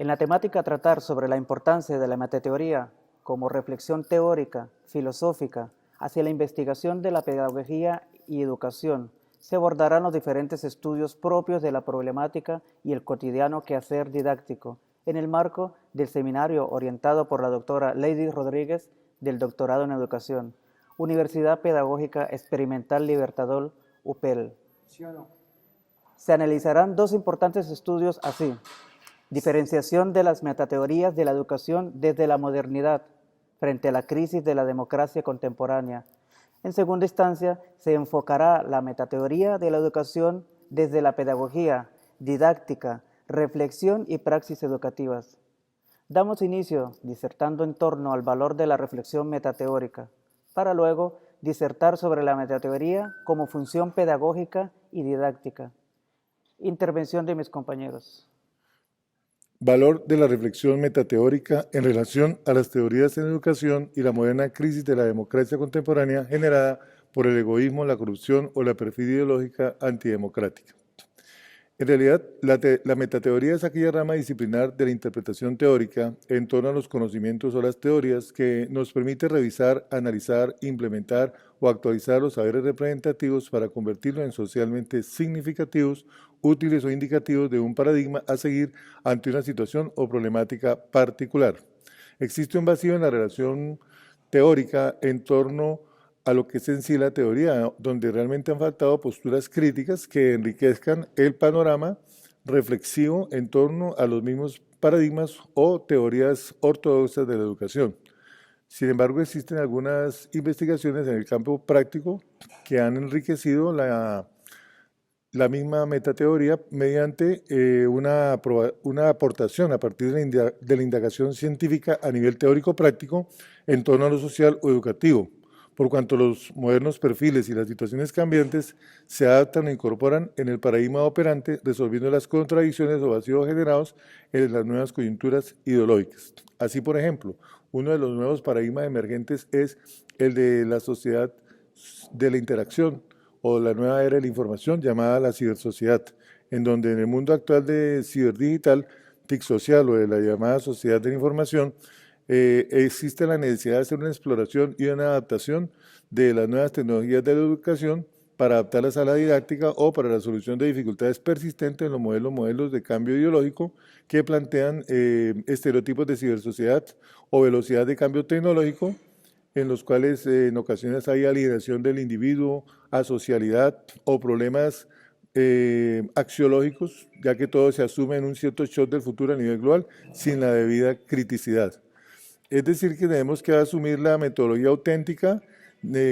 En la temática a tratar sobre la importancia de la metateoría como reflexión teórica, filosófica, hacia la investigación de la pedagogía y educación, se abordarán los diferentes estudios propios de la problemática y el cotidiano quehacer didáctico, en el marco del seminario orientado por la doctora Lady Rodríguez del Doctorado en Educación, Universidad Pedagógica Experimental Libertador, UPEL. ¿Sí o no? Se analizarán dos importantes estudios así: diferenciación de las metateorías de la educación desde la modernidad frente a la crisis de la democracia contemporánea. En segunda instancia, se enfocará la metateoría de la educación desde la pedagogía, didáctica, reflexión y praxis educativas. Damos inicio disertando en torno al valor de la reflexión metateórica, para luego disertar sobre la metateoría como función pedagógica y didáctica. Intervención de mis compañeros. Valor de la reflexión metateórica en relación a las teorías en educación y la moderna crisis de la democracia contemporánea generada por el egoísmo, la corrupción o la perfidia ideológica antidemocrática. En realidad, la metateoría es aquella rama disciplinar de la interpretación teórica en torno a los conocimientos o las teorías que nos permite revisar, analizar, implementar o actualizar los saberes representativos para convertirlos en socialmente significativos, útiles o indicativos de un paradigma a seguir ante una situación o problemática particular. Existe un vacío en la relación teórica en torno a lo que es en sí la teoría, donde realmente han faltado posturas críticas que enriquezcan el panorama reflexivo en torno a los mismos paradigmas o teorías ortodoxas de la educación. Sin embargo, existen algunas investigaciones en el campo práctico que han enriquecido la misma metateoría mediante una aportación a partir de la indagación científica a nivel teórico-práctico en torno a lo social o educativo, por cuanto los modernos perfiles y las situaciones cambiantes se adaptan e incorporan en el paradigma operante, resolviendo las contradicciones o vacíos generados en las nuevas coyunturas ideológicas. Así, por ejemplo, uno de los nuevos paradigmas emergentes es el de la sociedad de la interacción o la nueva era de la información llamada la cibersociedad, en donde en el mundo actual de ciberdigital, TIC social o de la llamada sociedad de la información, existe la necesidad de hacer una exploración y una adaptación de las nuevas tecnologías de la educación para adaptarlas a la didáctica o para la solución de dificultades persistentes en los modelos de cambio ideológico que plantean estereotipos de cibersociedad o velocidad de cambio tecnológico, en los cuales en ocasiones hay alienación del individuo, asocialidad o problemas axiológicos, ya que todo se asume en un cierto shock del futuro a nivel global sin la debida criticidad. Es decir, que tenemos que asumir la metodología auténtica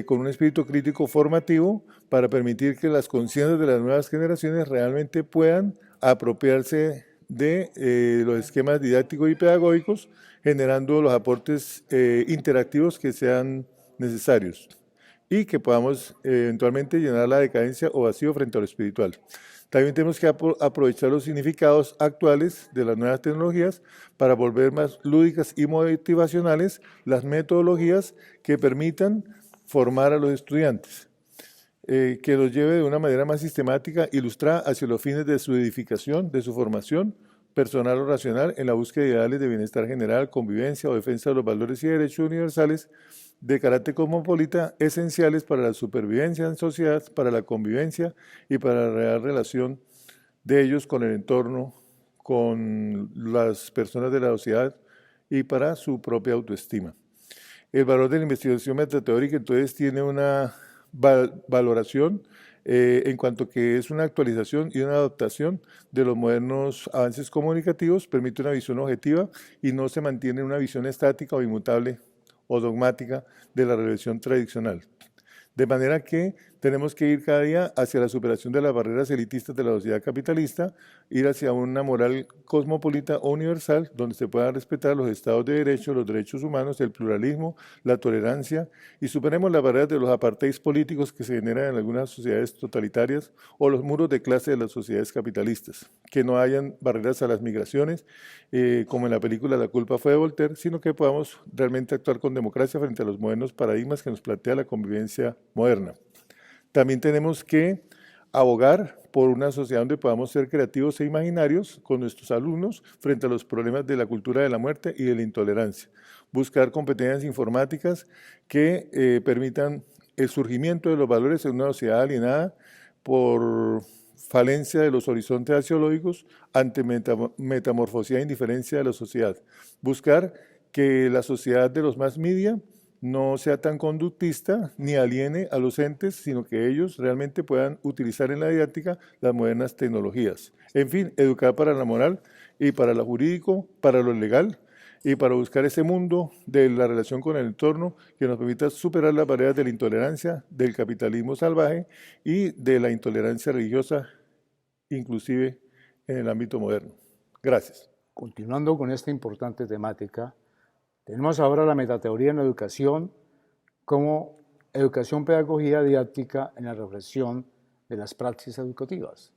con un espíritu crítico formativo para permitir que las conciencias de las nuevas generaciones realmente puedan apropiarse de los esquemas didácticos y pedagógicos, generando los aportes interactivos que sean necesarios y que podamos eventualmente llenar la decadencia o vacío frente a lo espiritual. También tenemos que aprovechar los significados actuales de las nuevas tecnologías para volver más lúdicas y motivacionales las metodologías que permitan formar a los estudiantes, que los lleve de una manera más sistemática, ilustrada hacia los fines de su edificación, de su formación personal o racional en la búsqueda de ideales de bienestar general, convivencia o defensa de los valores y derechos universales de carácter cosmopolita esenciales para la supervivencia en sociedad, para la convivencia y para la real relación de ellos con el entorno, con las personas de la sociedad y para su propia autoestima. El valor de la investigación metateórica entonces tiene una valoración en cuanto que es una actualización y una adaptación de los modernos avances comunicativos, permite una visión objetiva y no se mantiene una visión estática o inmutable o dogmática de la religión tradicional. De manera que tenemos que ir cada día hacia la superación de las barreras elitistas de la sociedad capitalista, ir hacia una moral cosmopolita o universal, donde se puedan respetar los estados de derecho, los derechos humanos, el pluralismo, la tolerancia, y superemos las barreras de los apartheids políticos que se generan en algunas sociedades totalitarias o los muros de clase de las sociedades capitalistas. Que no hayan barreras a las migraciones, como en la película La culpa fue de Voltaire, sino que podamos realmente actuar con democracia frente a los modernos paradigmas que nos plantea la convivencia moderna. También tenemos que abogar por una sociedad donde podamos ser creativos e imaginarios con nuestros alumnos frente a los problemas de la cultura de la muerte y de la intolerancia. Buscar competencias informáticas que permitan el surgimiento de los valores en una sociedad alienada por falencia de los horizontes axiológicos ante metamorfosis e indiferencia de la sociedad. Buscar que la sociedad de los mass media no sea tan conductista ni aliene a los entes, sino que ellos realmente puedan utilizar en la didáctica las modernas tecnologías. En fin, educar para la moral y para lo jurídico, para lo legal y para buscar ese mundo de la relación con el entorno que nos permita superar las barreras de la intolerancia, del capitalismo salvaje y de la intolerancia religiosa, inclusive en el ámbito moderno. Gracias. Continuando con esta importante temática, tenemos ahora la metateoría en la educación como educación, pedagogía, didáctica en la reflexión de las praxis educativas.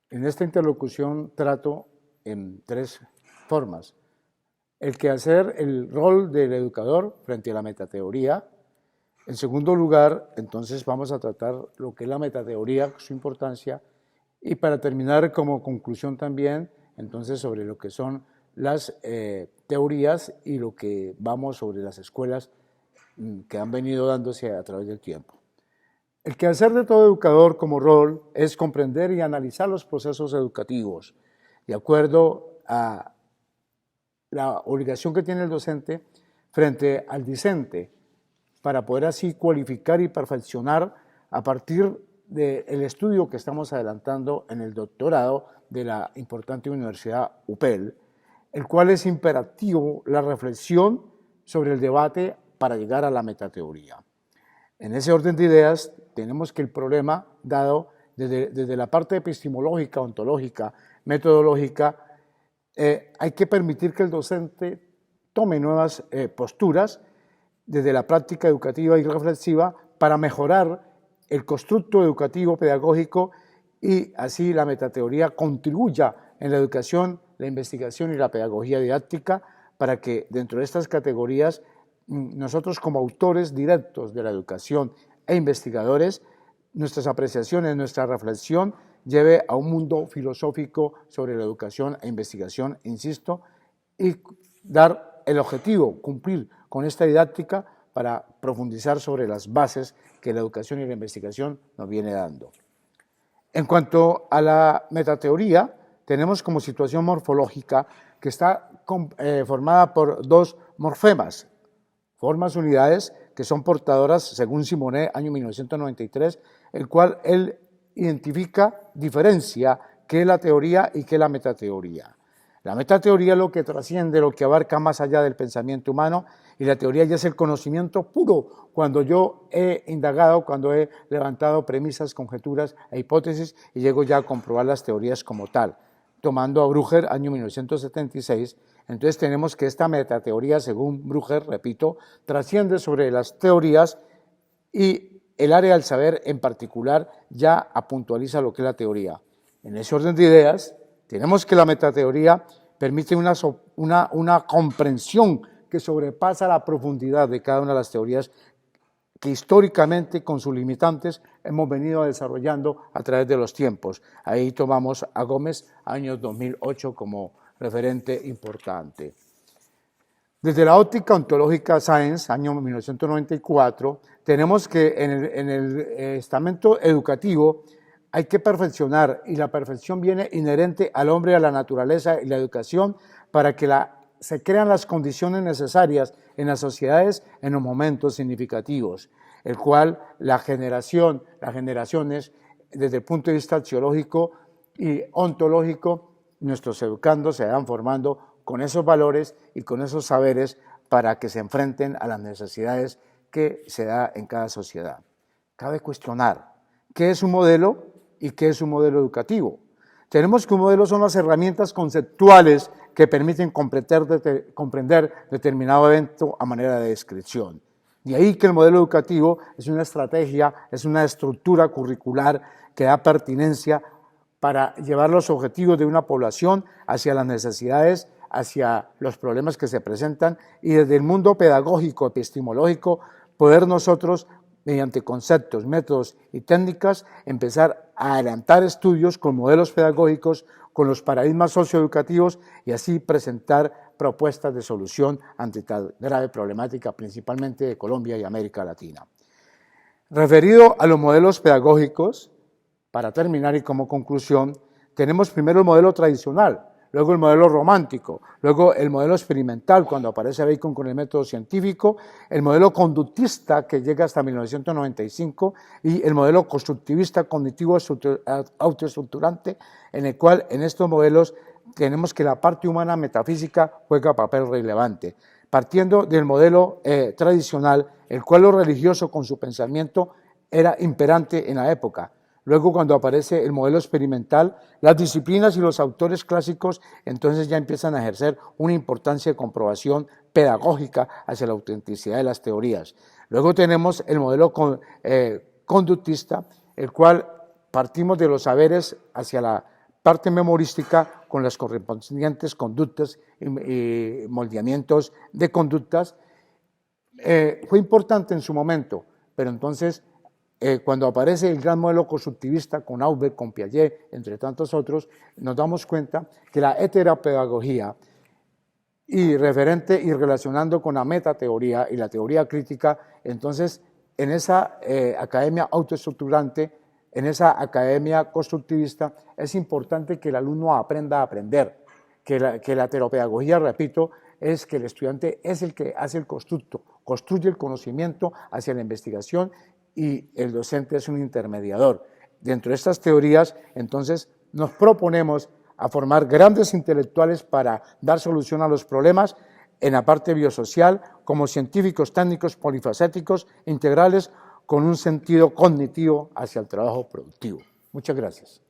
En esta interlocución trato en tres formas. El quehacer, el rol del educador frente a la metateoría. En segundo lugar, entonces vamos a tratar lo que es la metateoría, su importancia, y para terminar como conclusión también, entonces sobre lo que son las teorías y lo que vamos sobre las escuelas que han venido dándose a través del tiempo. El quehacer de todo educador como rol es comprender y analizar los procesos educativos de acuerdo a la obligación que tiene el docente frente al discente para poder así cualificar y perfeccionar a partir del estudio que estamos adelantando en el doctorado de la importante Universidad UPEL, el cual es imperativo la reflexión sobre el debate para llegar a la metateoría. En ese orden de ideas, tenemos que el problema dado desde la parte epistemológica, ontológica, metodológica, hay que permitir que el docente tome nuevas posturas desde la práctica educativa y reflexiva para mejorar el constructo educativo pedagógico y así la metateoría contribuya en la educación, la investigación y la pedagogía didáctica para que dentro de estas categorías nosotros como autores directos de la educación e investigadores, nuestras apreciaciones, nuestra reflexión lleve a un mundo filosófico sobre la educación e investigación, insisto, y dar el objetivo, cumplir con esta didáctica para profundizar sobre las bases que la educación y la investigación nos viene dando. En cuanto a la metateoría, tenemos como situación morfológica que está formada por dos morfemas, formas unidades que son portadoras, según Simonet, año 1993, el cual él identifica, diferencia qué es la teoría y qué es la metateoría. La metateoría es lo que trasciende, lo que abarca más allá del pensamiento humano, y la teoría ya es el conocimiento puro, cuando yo he indagado, cuando he levantado premisas, conjeturas e hipótesis y llego ya a comprobar las teorías como tal. Tomando a Brugger, año 1976, entonces tenemos que esta metateoría, según Brugger, repito, trasciende sobre las teorías y el área del saber en particular ya puntualiza lo que es la teoría. En ese orden de ideas, tenemos que la metateoría permite una comprensión que sobrepasa la profundidad de cada una de las teorías que históricamente, con sus limitantes, hemos venido desarrollando a través de los tiempos. Ahí tomamos a Gómez, año 2008, como referente importante. Desde la óptica ontológica Science, año 1994, tenemos que en el estamento educativo hay que perfeccionar, y la perfección viene inherente al hombre, a la naturaleza y la educación para que se crean las condiciones necesarias en las sociedades en los momentos significativos, el cual las generaciones, desde el punto de vista axiológico y ontológico, nuestros educandos se van formando con esos valores y con esos saberes para que se enfrenten a las necesidades que se da en cada sociedad. Cabe cuestionar qué es un modelo y qué es un modelo educativo. Tenemos que un modelo son las herramientas conceptuales que permiten comprender determinado evento a manera de descripción. De ahí que el modelo educativo es una estrategia, es una estructura curricular que da pertinencia para llevar los objetivos de una población hacia las necesidades, hacia los problemas que se presentan y desde el mundo pedagógico, epistemológico, poder nosotros mediante conceptos, métodos y técnicas, empezar a adelantar estudios con modelos pedagógicos, con los paradigmas socioeducativos y así presentar propuestas de solución ante esta grave problemática, principalmente de Colombia y América Latina. Referido a los modelos pedagógicos, para terminar y como conclusión, tenemos primero el modelo tradicional, luego el modelo romántico, luego el modelo experimental, cuando aparece Bacon con el método científico, el modelo conductista, que llega hasta 1995, y el modelo constructivista cognitivo autoestructurante, en el cual en estos modelos tenemos que la parte humana metafísica juega papel relevante. Partiendo del modelo tradicional, el cual lo religioso con su pensamiento era imperante en la época. Luego, cuando aparece el modelo experimental, las disciplinas y los autores clásicos entonces ya empiezan a ejercer una importancia de comprobación pedagógica hacia la autenticidad de las teorías. Luego tenemos el modelo conductista, el cual partimos de los saberes hacia la parte memorística con las correspondientes conductas y moldeamientos de conductas. Fue importante en su momento, pero entonces cuando aparece el gran modelo constructivista con Auber, con Piaget, entre tantos otros, nos damos cuenta que la heteropedagogía y referente y relacionando con la metateoría y la teoría crítica, entonces en esa academia autoestructurante, en esa academia constructivista, es importante que el alumno aprenda a aprender, que la heteropedagogía, repito, es que el estudiante es el que hace el constructo, construye el conocimiento hacia la investigación y el docente es un intermediador. Dentro de estas teorías, entonces, nos proponemos a formar grandes intelectuales para dar solución a los problemas en la parte biosocial, como científicos, técnicos, polifacéticos, integrales, con un sentido cognitivo hacia el trabajo productivo. Muchas gracias.